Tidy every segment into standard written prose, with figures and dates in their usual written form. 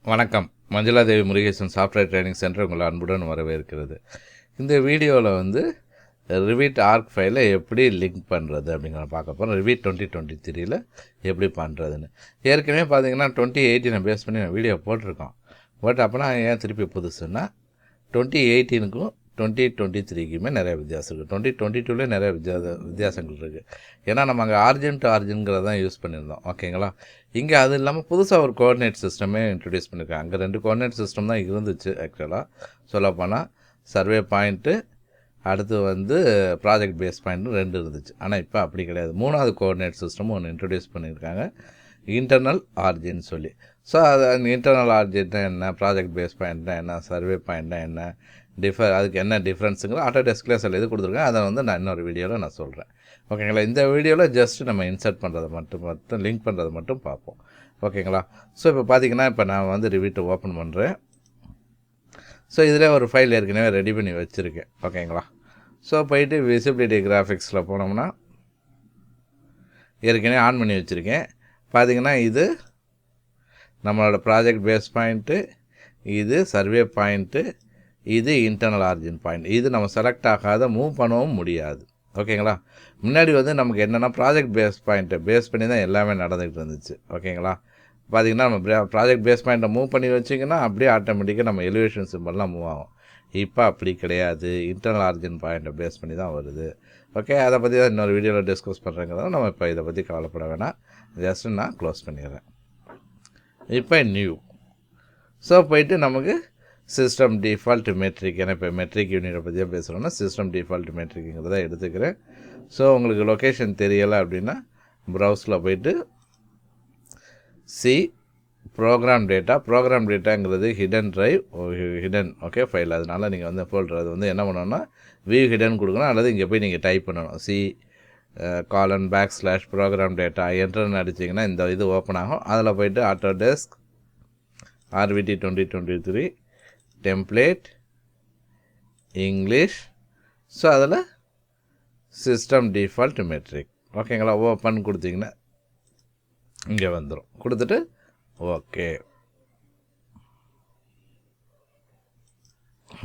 வணக்கம். மஞ்சுளா தேவி Murugesan software training centre உங்களை அன்புடன் வரவேற்கிறது. இந்த வீடியோவில் ரிவிட் ஆர்க் ஃபைலை எப்படி லிங்க் பண்ணுறது அப்படிங்கிற பார்க்க போகிறோம். ரிவிட் 2023 எப்படி பண்ணுறதுன்னு ஏற்கனவே பார்த்தீங்கன்னா 2018 பேஸ் பண்ணி நான் வீடியோ போட்டிருக்கோம். பட் அப்போனா ஏன் திருப்பி புதுசுன்னா 2018க்கும் 2023க்குமே நிறைய வித்தியாசம் இருக்குது. 2022 நிறைய வித்தியாசங்கள் இருக்குது. ஏன்னா நம்ம அங்கே ஆர்ஜின்ங்கிறத தான் யூஸ் பண்ணியிருந்தோம். ஓகேங்களா? இங்கே அது இல்லாமல் புதுசாக ஒரு கோஆர்டினேட் சிஸ்டமே இன்ட்ரடியூஸ் பண்ணியிருக்காங்க. அங்கே 2 கோஆர்டினேட் சிஸ்டம் தான் இருந்துச்சு. ஆக்சுவலாக சொல்லப்போனால் சர்வே பாயிண்ட்டு அடுத்து ப்ராஜெக்ட் பேஸ் பாயிண்ட்டு 2 இருந்துச்சு. ஆனால் இப்போ அப்படி கிடையாது. 3வது கோஆர்டினேட் சிஸ்டமும் ஒன்று இன்ட்ரடியூஸ் பண்ணியிருக்காங்க, இன்டர்னல் ஆர்ஜின்னு சொல்லி. ஸோ அது இன்டர்னல் ஆர்ஜின்னா என்ன, ப்ராஜெக்ட் பேஸ் பாயிண்ட்னா என்ன, சர்வே பாயிண்ட்னா என்ன, அதுக்கு என்ன டிஃப்ரென்ஸுங்கிற ஆட்டோடெஸ்கில் சில இது கொடுத்துருக்கேன். அதை நான் இன்னொரு வீடியோவில் நான் சொல்கிறேன். ஓகேங்களா? இந்த வீடியோவில் ஜஸ்ட் நம்ம இன்சர்ட் பண்ணுறதை மட்டும் லிங்க் பண்ணுறதை மட்டும் பார்ப்போம். ஓகேங்களா? ஸோ இப்போ பார்த்தீங்கன்னா இப்போ நான் ரிவிட்டை ஓப்பன் பண்ணுறேன். ஸோ இதில் ஒரு ஃபைல் ஏற்கனவே ரெடி பண்ணி வச்சுருக்கேன். ஓகேங்களா? ஸோ போயிட்டு விசிபிலிட்டி கிராஃபிக்ஸில் போனோம்னா ஏற்கனவே ஆன் பண்ணி வச்சுருக்கேன். பார்த்தீங்கன்னா இது நம்மளோட ப்ராஜெக்ட் பேஸ் பாயிண்ட்டு, இது சர்வே பாயிண்ட்டு, இது இன்டர்னல் ஆர்ஜின் பாயிண்ட். இது நம்ம செலக்ட் ஆகாத மூவ் பண்ணவும் முடியாது. ஓகேங்களா? முன்னாடி நமக்கு என்னென்னா ப்ராஜெக்ட் பேஸ் பாயிண்ட்டை பேஸ் பண்ணி தான் எல்லாமே நடந்துகிட்டு இருந்துச்சு. ஓகேங்களா? பார்த்திங்கன்னா நம்ம ப்ராஜெக்ட் பேஸ் பாயிண்ட்டை மூவ் பண்ணி வச்சிங்கன்னா அப்படியே ஆட்டோமேட்டிக்காக நம்ம எலிவேஷன் சிம்பிள்லாம் மூவ் ஆகும். இப்போ அப்படி கிடையாது. இன்டர்னல் ஆர்ஜின் பாயிண்ட்டை பேஸ் பண்ணி தான் வருது. ஓகே, அதை பற்றி தான் இன்னொரு வீடியோவில் டிஸ்கஸ் பண்ணுறேங்கிறத நம்ம இப்போ இதை பற்றி கவலைப்பட வேணாம். ஜஸ்ட்டு நான் க்ளோஸ் பண்ணிடுறேன். இப்போ நியூ. ஸோ போயிட்டு நமக்கு சிஸ்டம் டிஃபால்ட் மெட்ரிக், ஏன்னா இப்போ மெட்ரிக் யூனிட்டை பற்றியாக பேசுகிறோன்னா சிஸ்டம் டிஃபால்ட் மெட்ரிக்குங்கிறத எடுத்துக்கிறேன். ஸோ உங்களுக்கு லொக்கேஷன் தெரியலை அப்படின்னா ப்ரௌஸில் போயிட்டு ப்ரோக்ராம் டேட்டாங்கிறது hidden drive, hidden okay file. அதனால் நீங்கள் ஃபோல்டர் அது என்ன பண்ணணும்னா வியூ ஹிடன் கொடுக்கணும், அல்லது இங்கே போய் நீங்கள் டைப் பண்ணணும் /ப்ரோக்ராம் டேட்டா என்டர்னு அடிச்சிங்கன்னா இந்த இது ஓப்பன் ஆகும். அதில் போய்ட்டு Autodesk RVT 2023 template English. So அதில் சிஸ்டம் டிஃபால்ட் மெட்ரிக். ஓகேங்களா? ஓப்பன் கொடுத்தீங்கன்னா இங்கே வந்துடும். கொடுத்துட்டு ஓகே.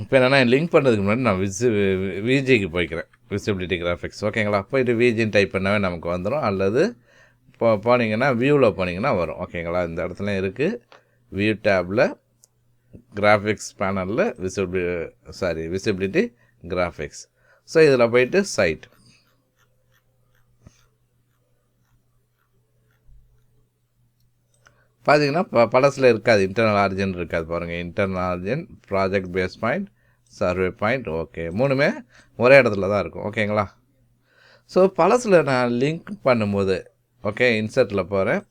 இப்போ என்னென்னா லிங்க் பண்ணுறதுக்கு முன்னாடி நான் விஜிக்கு போய்க்கிறேன், விசிபிலிட்டி கிராஃபிக்ஸ். ஓகேங்களா? போய்ட்டு விஜின்னு டைப் பண்ணாவே நமக்கு வந்துடும். அல்லது போனீங்கன்னா வியூவில் போனீங்கன்னா வரும். ஓகேங்களா? இந்த இடத்துல இருக்குது வியூ டேப்பில் கிராஃபிக்ஸ் பேனலில் விசிபிலிட்டி கிராஃபிக்ஸ். ஸோ இதில் போய்ட்டு சைட் பார்த்தீங்கன்னா பழசில் இருக்காது, இன்டர்னல் ஆர்ஜின் இருக்காது. பாருங்கள், internal origin, project base point, survey point. Okay, 3மே ஒரே இடத்துல தான் இருக்கும். ஓகேங்களா? ஸோ பழசில் நான் லிங்க் பண்ணும்போது ஓகே இன்சர்ட்டில் போகிறேன்,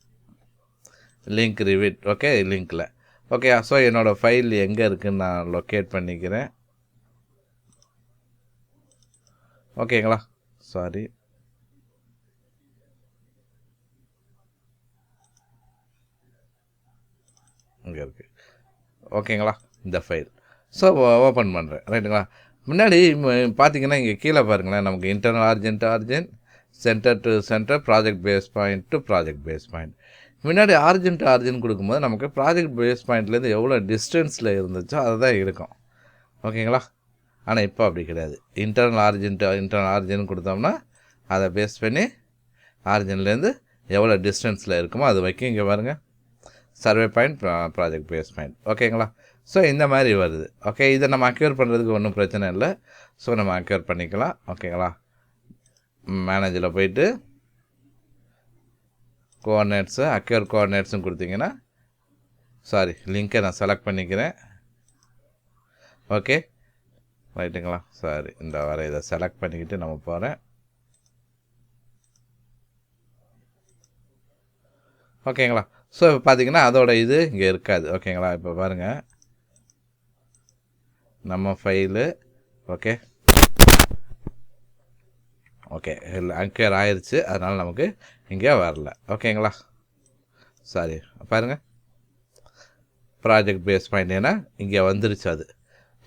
லிங்க் ரிவிட். ஓகே, லிங்க்கில் ஓகே. ஸோ என்னோடய ஃபைல் எங்கே இருக்குதுன்னு நான் லொக்கேட் பண்ணிக்கிறேன். ஓகேங்களா? சாரி, இங்கே இருக்குது. ஓகேங்களா? இந்த ஃபைல். ஸோ ஓப்பன் பண்ணுறேன். ரைட்டுங்களா? முன்னாடி பார்த்தீங்கன்னா இங்கே கீழே பாருங்களேன், நமக்கு internal origin, centre to centre, project base point to project base point. முன்னாடி ஆர்ஜின் கொடுக்கும்போது நமக்கு ப்ராஜெக்ட் பேஸ் பாயிண்ட்லேருந்து எவ்வளோ டிஸ்டன்ஸில் இருந்துச்சோ அதை தான் இருக்கும். ஓகேங்களா? ஆனால் இப்போ அப்படி கிடையாது. இன்டர்னல் ஆர்ஜின் கொடுத்தோம்னா அதை பேஸ் பண்ணி ஆர்ஜின்லேருந்து எவ்வளோ டிஸ்டன்ஸில் இருக்குமோ அது வைக்கும். இங்கே பாருங்கள், survey point, project base point. ஓகேங்களா? ஸோ இந்த மாதிரி வருது. ஓகே, இதை நம்ம அக்யூர் பண்ணுறதுக்கு ஒன்றும் பிரச்சனை இல்லை. ஸோ நம்ம அக்யூர் பண்ணிக்கலாம். ஓகேங்களா? மேனேஜரில் போயிட்டு கோஆர்டினேட்ஸு, அக்யூர் கோஆர்டினேட்ஸும் கொடுத்தீங்கன்னா, சாரி லிங்க்கை நான் செலக்ட் பண்ணிக்கிறேன். ஓகே ரைட்டுங்களா? சாரி, இந்த இதை செலக்ட் பண்ணிக்கிட்டு நம்ம போகிறேன். ஓகேங்களா? ஸோ இப்போ பார்த்தீங்கன்னா அதோட இது இங்கே இருக்காது. ஓகேங்களா? இப்போ பாருங்கள் நம்ம ஃபைலு. ஓகே அங்கேர் ஆயிடுச்சு. அதனால் நமக்கு இங்கே வரல. ஓகேங்களா? சாரி, பாருங்கள் ப்ராஜெக்ட் பேஸ் பாயிண்ட் ஏன்னா இங்கே வந்துருச்சு அது.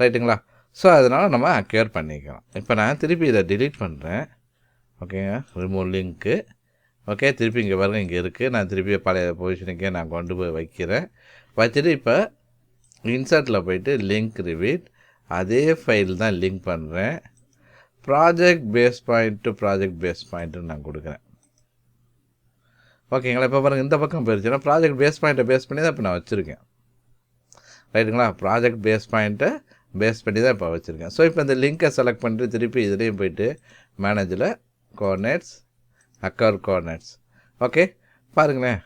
ரைட்டுங்களா? ஸோ அதனால் நம்ம அக்யூர் பண்ணிக்கலாம். இப்போ நான் திருப்பி இதை டிலீட் பண்ணுறேன். ஓகேங்க, ரிமூவ் லிங்க்கு. ஓகே, திருப்பி இங்கே பாருங்கள், இங்கே இருக்குது. நான் திருப்பி பழைய பொசிஷனுக்கே நான் கொண்டு போய் வைக்கிறேன். வச்சுட்டு இப்போ இன்சர்ட்டில் போயிட்டு லிங்க் ரிவிட், அதே ஃபைல் தான் லிங்க் பண்ணுறேன். Project base point to project base பாயிண்ட்டுன்னு நான் கொடுக்குறேன். ஓகேங்களா, இப்போ பாருங்கள் இந்த பக்கம் போயிடுச்சுன்னா ப்ராஜெக்ட் பேஸ் பாயிண்ட்டை பேஸ் பண்ணி தான் இப்போ நான் வச்சுருக்கேன். ரைட்டுங்களா, ப்ராஜெக்ட் பேஸ் பாயிண்ட்டை பேஸ் பண்ணி தான் இப்போ வச்சுருக்கேன். ஸோ இப்போ இந்த லிங்க்கை செலக்ட் பண்ணிட்டு திருப்பி இதுலேயும் போயிட்டு மேனேஜில் கோஆர்டினேட்ஸ், அக்கர் கோஆர்டினேட்ஸ். ஓகே, பாருங்களேன்,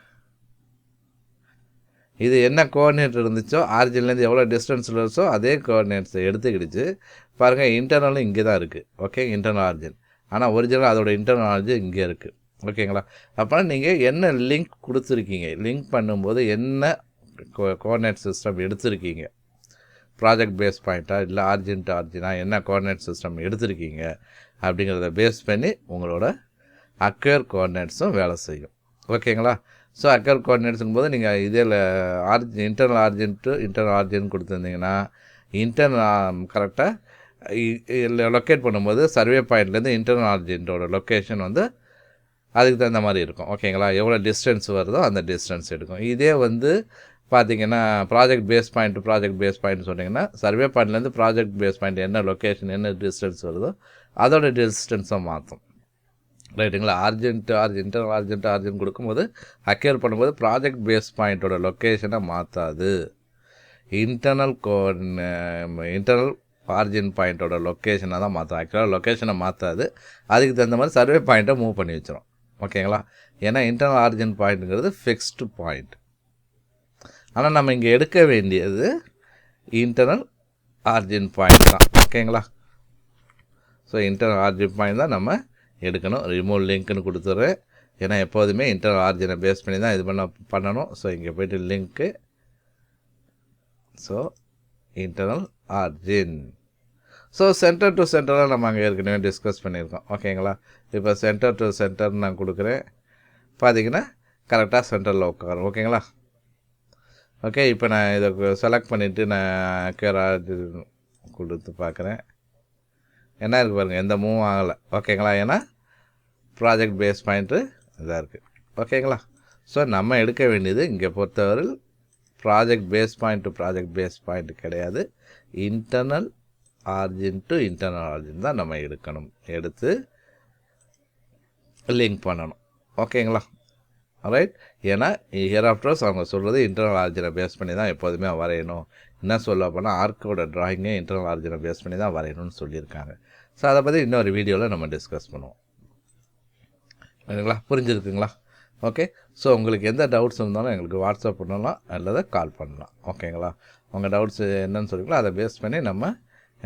இது என்ன கோஆர்டினேட் இருந்துச்சோ ஆரிஜின்லேருந்து எவ்வளோ டிஸ்டன்ஸில் இருந்துச்சோ அதே கோஆர்டினேட்ஸை எடுத்துக்கிடுச்சு. பாருங்கள், இன்டர்னலும் இங்கே தான் இருக்குது. Okay, internal origin. ஆனால் ஒரிஜினல் அதோட இன்டர்னல் ஆரிஜின் இங்கே இருக்குது. ஓகேங்களா, அப்போ நீங்கள் என்ன லிங்க் கொடுத்துருக்கீங்க, லிங்க் பண்ணும்போது என்ன கோஆர்டினேட் சிஸ்டம் எடுத்திருக்கீங்க, ப்ராஜெக்ட் பேஸ் பாயிண்ட்டா இல்லை ஆர்ஜின் டு ஆர்ஜினா என்ன கோஆர்டினேட் சிஸ்டம் எடுத்திருக்கீங்க அப்படிங்கிறத பேஸ் பண்ணி உங்களோட அக்வேர் கோஆர்டினேட்ஸும் வேலை செய்யும். ஓகேங்களா, ஸோ அக்வேர் கோஆர்டினேட்ஸுங்கும் போது நீங்கள் இதில் internal origin to internal origin கொடுத்துருந்தீங்கன்னா இன்டர்னல் கரெக்டாக லொக்கேட் பண்ணும்போது சர்வே பாயிண்ட்லேருந்து இன்டர்னல் ஆர்ஜினோட லொக்கேஷன் வந்து அதுக்கு தகுந்த மாதிரி இருக்கும். ஓகேங்களா, எவ்வளோ டிஸ்டன்ஸ் வருதோ அந்த டிஸ்டன்ஸ் எடுக்கும். இதே வந்து பார்த்திங்கன்னா project base point to project base point சொன்னிங்கன்னா சர்வே பாயிண்ட்லேருந்து ப்ராஜெக்ட் பேஸ் பாயிண்ட் என்ன லொக்கேஷன் என்ன டிஸ்டன்ஸ் வருதோ அதோட டிஸ்டன்ஸை மாற்றும். ரைட்டுங்களா, இன்டர்னல் ஆர்ஜின் கொடுக்கும்போது அக்யூர் பண்ணும்போது ப்ராஜெக்ட் பேஸ் பாயிண்ட்டோட லொக்கேஷனை மாற்றாது, இன்டர்னல் ஆர்ஜின் பாயிண்ட்டோட லொக்கேஷனை தான் மாற்றும். ஆக்சுவலாக லொக்கேஷனை மாற்றாது, அதுக்கு தகுந்த மாதிரி சர்வே பாயிண்ட்டை மூவ் பண்ணி வச்சிடும். ஓகேங்களா, ஏன்னா இன்டர்னல் ஆர்ஜின் பாயிண்ட்டுங்கிறது ஃபிக்ஸ்டு பாயிண்ட். ஆனால் நம்ம இங்கே எடுக்க வேண்டியது இன்டர்னல் ஆர்ஜின் பாயிண்ட் தான். ஓகேங்களா, ஸோ இன்டர்னல் ஆர்ஜின் பாயிண்ட் தான் நம்ம எடுக்கணும். ரிமூவ் லிங்க்னு கொடுத்துட்றேன், ஏன்னா எப்போதுமே இன்டர்னல் ஆர்ஜினை பேஸ் பண்ணி தான் இது பண்ணணும். ஸோ இங்கே போய்ட்டு link, so internal origin. So centre to சென்டராக நம்ம அங்கே ஏற்கனவே டிஸ்கஸ் பண்ணியிருக்கோம். ஓகேங்களா, இப்போ சென்டர் டு சென்டர் நான் கொடுக்குறேன். பார்த்தீங்கன்னா கரெக்டாக சென்டரில் உட்காரும். ஓகேங்களா, ஓகே, இப்போ நான் இதை செலக்ட் பண்ணிவிட்டு நான் கொடுத்து பார்க்குறேன். என்ன இருக்குது பாருங்கள், எந்த மூவ் ஆகலை. ஓகேங்களா, ஏன்னா ப்ராஜெக்ட் பேஸ் பாயிண்ட்டு இதாக இருக்குது. ஓகேங்களா, ஸோ நம்ம எடுக்க வேண்டியது இங்கே பொறுத்தவரை project base point to project base point கிடையாது, internal origin to internal origin தான் நம்ம எடுக்கணும். எடுத்து லிங்க் பண்ணணும். ஓகேங்களா, ரைட், ஏன்னா ஹியர் ஆஃப்டர்ஸ் அவங்க சொல்கிறது இன்டர்னல் ஆர்ஜினை பேஸ் பண்ணி தான் எப்போதுமே வரையணும். என்ன சொல்ல போனால் ஆர்க்கோட ட்ராயிங்கே இன்டர்னல் ஆர்ஜினை பேஸ் பண்ணி தான் வரையணும்னு சொல்லியிருக்காங்க. ஸோ அதை பற்றி இன்னொரு வீடியோவில் நம்ம டிஸ்கஸ் பண்ணுவோம். ஓகேங்களா, புரிஞ்சுருக்குங்களா? ஓகே, ஸோ உங்களுக்கு எந்த டவுட்ஸ் இருந்தாலும் எங்களுக்கு வாட்ஸ்அப் பண்ணலாம் அல்லது கால் பண்ணலாம். ஓகேங்களா, உங்கள் டவுட்ஸ் என்னன்னு சொல்லிங்களோ அதை பேஸ் பண்ணி நம்ம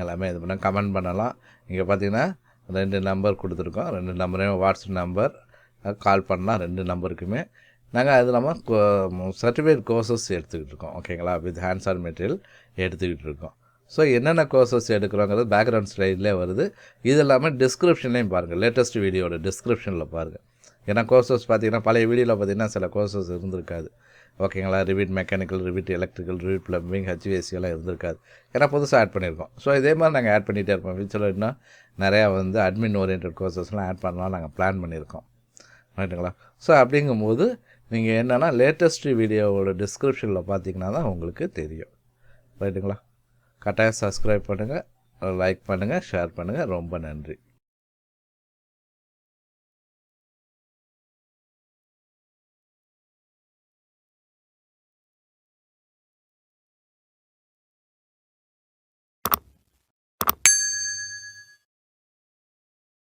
எல்லாமே இது பண்ண கமெண்ட் பண்ணலாம். இங்கே பார்த்தீங்கன்னா 2 நம்பர் கொடுத்துருக்கோம், 2 நம்பரையும் வாட்ஸ்அப் நம்பர் கால் பண்ணலாம். 2 நம்பருக்குமே நாங்கள் அது இல்லாமல் சர்டிஃபிகேட் கோர்சஸ் எடுத்துக்கிட்டு இருக்கோம். ஓகேங்களா, வித் ஹேண்ட்ஸ் ஆன் மெட்டீரியல் எடுத்துக்கிட்டு இருக்கோம். ஸோ என்னென்ன கோர்சஸ் எடுக்கிறோங்கிறது பேக்ரவுண்ட் ஸ்லைட்லேயே வருது. இது இல்லாமல் டிஸ்கிரிப்ஷன்லேயும் பாருங்கள், லேட்டஸ்ட் வீடியோட டிஸ்கிரிப்ஷனில் பாருங்கள். ஏன்னா கோர்சஸ் பார்த்திங்கன்னா பழைய வீடியோவில் பார்த்திங்கன்னா சில கோர்சஸ் இருந்திருக்காது. ஓகேங்களா, Revit mechanical, Revit electrical, Revit plumbing, HVAC எல்லாம் இருந்திருக்காது. ஏன்னா புதுசாக ஆட் பண்ணியிருக்கோம். ஸோ இதே மாதிரி நாங்கள் ஆட் பண்ணிகிட்டே இருப்போம். ஃபியூச்சரில் இன்னும் நிறையா வந்து அட்மின் ஓரியன்ட் கோர்சஸ்லாம் ஆட் பண்ணலாம் நாங்கள் பிளான் பண்ணியிருக்கோம். ரைட்டுங்களா, ஸோ அப்படிங்கும்போது நீங்கள் என்னென்னா லேட்டஸ்ட் வீடியோவோட டிஸ்கிரிப்ஷனில் பார்த்தீங்கன்னா தான் உங்களுக்கு தெரியும். ரைட்டுங்களா, கட்டாயம் சப்ஸ்கிரைப் பண்ணுங்கள், லைக் பண்ணுங்கள், ஷேர் பண்ணுங்கள். ரொம்ப நன்றி.